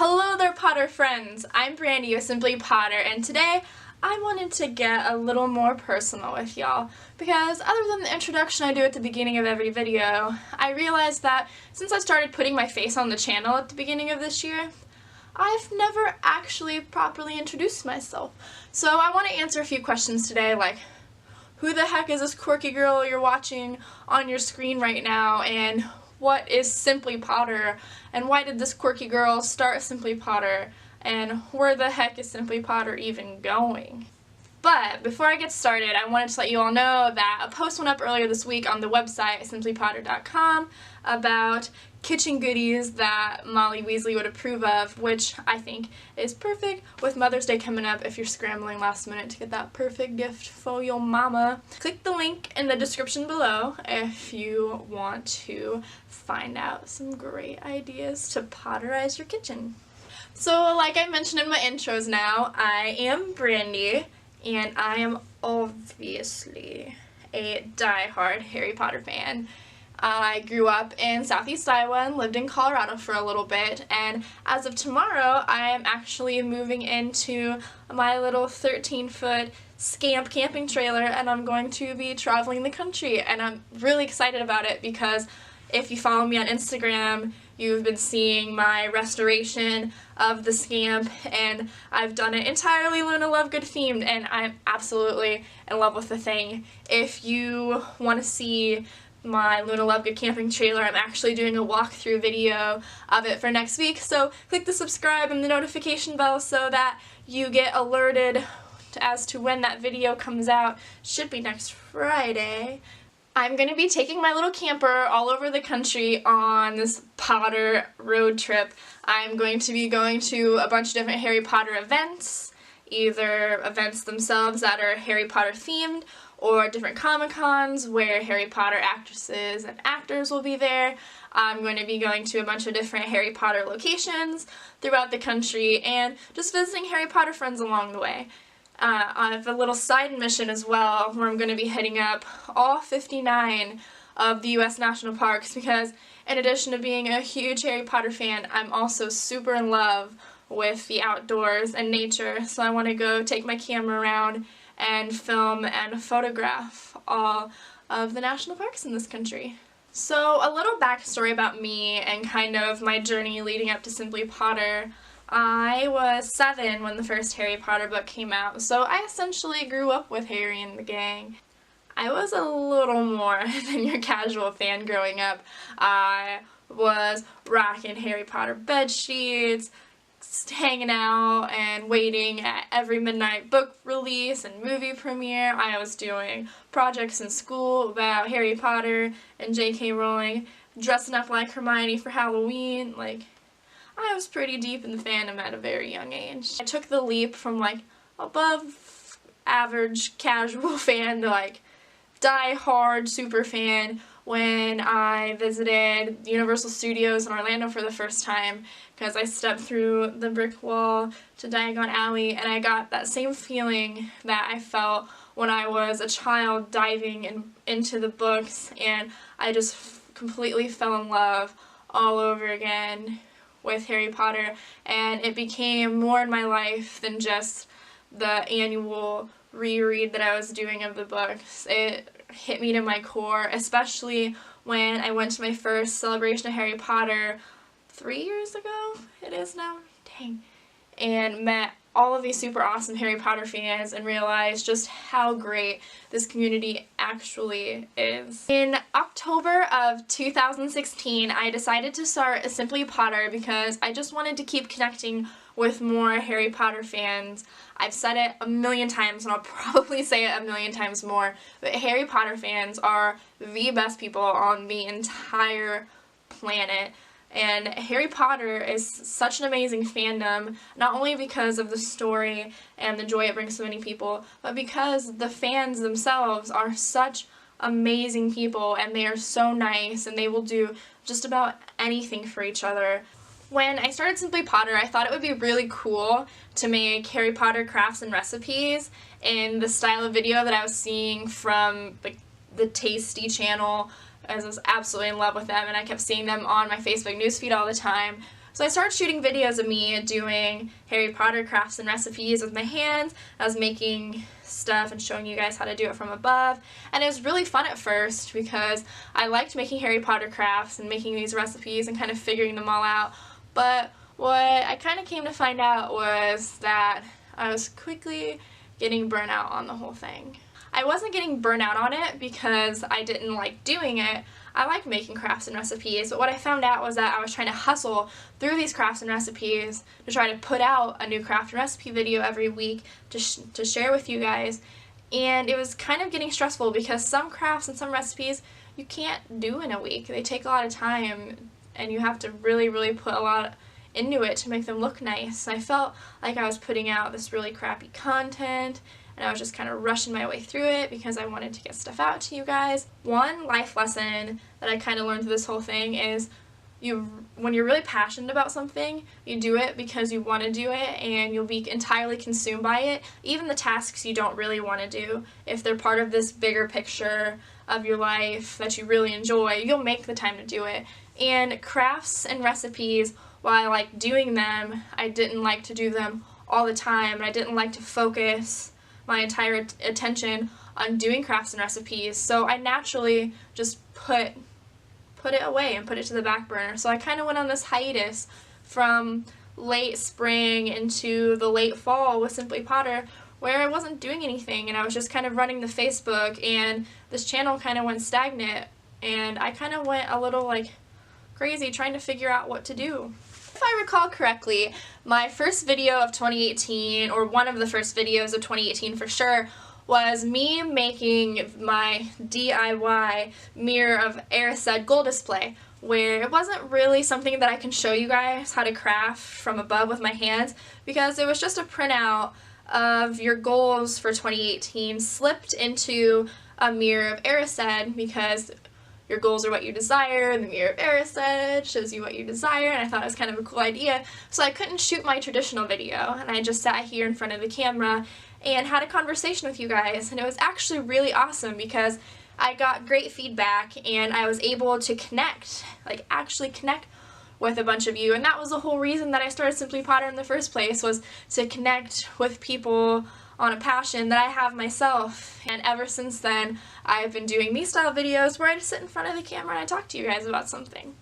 Hello there, Potter friends! I'm Brandy with Simply Potter, and today I wanted to get a little more personal with y'all because other than the introduction I do at the beginning of every video, I realized that since I started putting my face on the channel at the beginning of this year, I've never actually properly introduced myself. So I want to answer a few questions today, like who the heck is this quirky girl you're watching on your screen right now, and what is Simply Potter, and why did this quirky girl start Simply Potter, and where the heck is Simply Potter even going? But before I get started, I wanted to let you all know that a post went up earlier this week on the website simplypotter.com about kitchen goodies that Molly Weasley would approve of, which I think is perfect with Mother's Day coming up if you're scrambling last minute to get that perfect gift for your mama. Click the link in the description below if you want to find out some great ideas to potterize your kitchen. So like I mentioned in my intros now, I am Brandy, and I am obviously a die-hard Harry Potter fan. I grew up in Southeast Iowa and lived in Colorado for a little bit, and as of tomorrow I am actually moving into my little 13-foot Scamp camping trailer, and I'm going to be traveling the country, and I'm really excited about it because if you follow me on Instagram, you've been seeing my restoration of the Scamp, and I've done it entirely Luna Lovegood themed, and I'm absolutely in love with the thing. If you want to see my Luna Lovegood camping trailer, I'm actually doing a walkthrough video of it for next week, so click the subscribe and the notification bell so that you get alerted as to when that video comes out. Should be next Friday. I'm going to be taking my little camper all over the country on this Potter road trip. I'm going to be going to a bunch of different Harry Potter events, either events themselves that are Harry Potter themed, or different Comic-Cons where Harry Potter actresses and actors will be there. I'm going to be going to a bunch of different Harry Potter locations throughout the country and just visiting Harry Potter friends along the way. I have a little side mission as well where I'm going to be hitting up all 59 of the U.S. national parks because in addition to being a huge Harry Potter fan, I'm also super in love with the outdoors and nature, so I want to go take my camera around and film and photograph all of the national parks in this country. So a little backstory about me and kind of my journey leading up to Simply Potter. I was 7 when the first Harry Potter book came out, so I essentially grew up with Harry and the gang. I was a little more than your casual fan growing up. I was rocking Harry Potter bed sheets, hanging out and waiting at every midnight book release and movie premiere. I was doing projects in school about Harry Potter and J.K. Rowling, dressing up like Hermione for Halloween. I was pretty deep in the fandom at a very young age. I took the leap from above average casual fan to die-hard super fan when I visited Universal Studios in Orlando for the first time, because I stepped through the brick wall to Diagon Alley and I got that same feeling that I felt when I was a child diving into the books, and I just completely fell in love all over again with Harry Potter, and it became more in my life than just the annual reread that I was doing of the books. It hit me to my core, especially when I went to my first celebration of Harry Potter 3 years ago, it is now, dang, and met all of these super awesome Harry Potter fans and realized just how great this community actually is. In October of 2016, I decided to start Simply Potter because I just wanted to keep connecting with more Harry Potter fans. I've said it a million times and I'll probably say it a million times more, but Harry Potter fans are the best people on the entire planet. And Harry Potter is such an amazing fandom, not only because of the story and the joy it brings to many people, but because the fans themselves are such amazing people and they are so nice and they will do just about anything for each other. When I started Simply Potter, I thought it would be really cool to make Harry Potter crafts and recipes in the style of video that I was seeing from the Tasty channel, as I was absolutely in love with them and I kept seeing them on my Facebook newsfeed all the time. So I started shooting videos of me doing Harry Potter crafts and recipes with my hands. I was making stuff and showing you guys how to do it from above, and it was really fun at first because I liked making Harry Potter crafts and making these recipes and kind of figuring them all out. But what I kind of came to find out was that I was quickly getting burnt out on the whole thing. I wasn't getting burnt out on it because I didn't like doing it. I like making crafts and recipes, but what I found out was that I was trying to hustle through these crafts and recipes to try to put out a new craft and recipe video every week to share with you guys, and it was kind of getting stressful because some crafts and some recipes you can't do in a week. They take a lot of time and you have to really put a lot into it to make them look nice. I felt like I was putting out this really crappy content, and I was just kind of rushing my way through it because I wanted to get stuff out to you guys. One life lesson that I kind of learned through this whole thing is when you're really passionate about something, you do it because you want to do it, and you'll be entirely consumed by it. Even the tasks you don't really want to do, if they're part of this bigger picture of your life that you really enjoy, you'll make the time to do it. And crafts and recipes, while I like doing them, I didn't like to do them all the time, and I didn't like to focus my entire attention on doing crafts and recipes, so I naturally just put it away and put it to the back burner. So I kind of went on this hiatus from late spring into the late fall with Simply Potter, where I wasn't doing anything and I was just kind of running the Facebook, and this channel kind of went stagnant, and I kind of went a little like crazy trying to figure out what to do. If I recall correctly, my first video of 2018, or one of the first videos of 2018 for sure, was me making my DIY Mirror of Erised gold display, where it wasn't really something that I can show you guys how to craft from above with my hands, because it was just a printout of your goals for 2018 slipped into a Mirror of Erised, because your goals are what you desire, and the Mirror of Erised shows you what you desire, and I thought it was kind of a cool idea. So I couldn't shoot my traditional video, and I just sat here in front of the camera and had a conversation with you guys, and it was actually really awesome because I got great feedback and I was able to connect, like actually connect with a bunch of you, and that was the whole reason that I started Simply Potter in the first place, was to connect with people on a passion that I have myself. And ever since then, I've been doing these style videos where I just sit in front of the camera and I talk to you guys about something.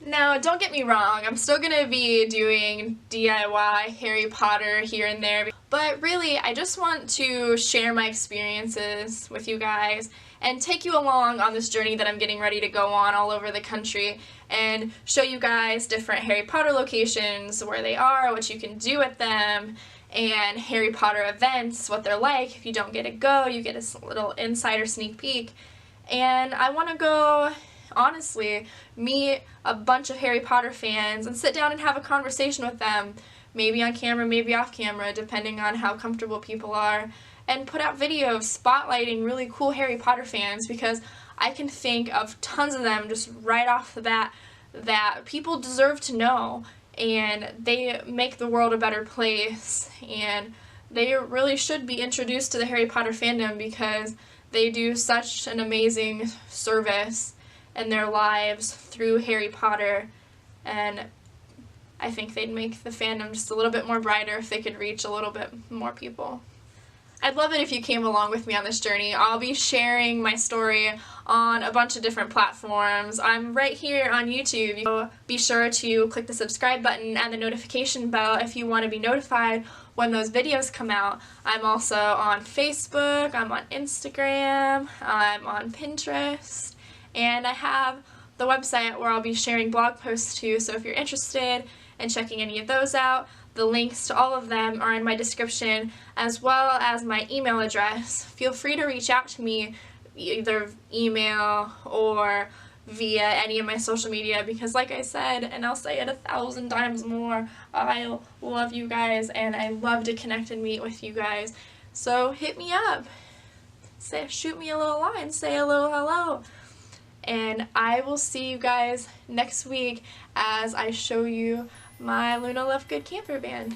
Now, don't get me wrong, I'm still going to be doing DIY Harry Potter here and there, but really I just want to share my experiences with you guys and take you along on this journey that I'm getting ready to go on all over the country, and show you guys different Harry Potter locations, where they are, what you can do with them, and Harry Potter events, what they're like. If you don't get to go, you get a little insider sneak peek. And I want to go, honestly, meet a bunch of Harry Potter fans and sit down and have a conversation with them, maybe on camera, maybe off camera, depending on how comfortable people are, and put out videos spotlighting really cool Harry Potter fans, because I can think of tons of them just right off the bat that people deserve to know, and they make the world a better place, and they really should be introduced to the Harry Potter fandom because they do such an amazing service in their lives through Harry Potter, and I think they'd make the fandom just a little bit more brighter if they could reach a little bit more people. I'd love it if you came along with me on this journey. I'll be sharing my story on a bunch of different platforms. I'm right here on YouTube. So be sure to click the subscribe button and the notification bell if you want to be notified when those videos come out. I'm also on Facebook, I'm on Instagram, I'm on Pinterest, and I have the website where I'll be sharing blog posts too, so if you're interested in checking any of those out, the links to all of them are in my description, as well as my email address. Feel free to reach out to me either email or via any of my social media, because like I said, and I'll say it 1,000 times more, I love you guys and I love to connect and meet with you guys. So hit me up, shoot me a little line, say a little hello, and I will see you guys next week as I show you my Luna Lovegood camper van.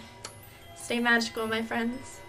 Stay magical, my friends.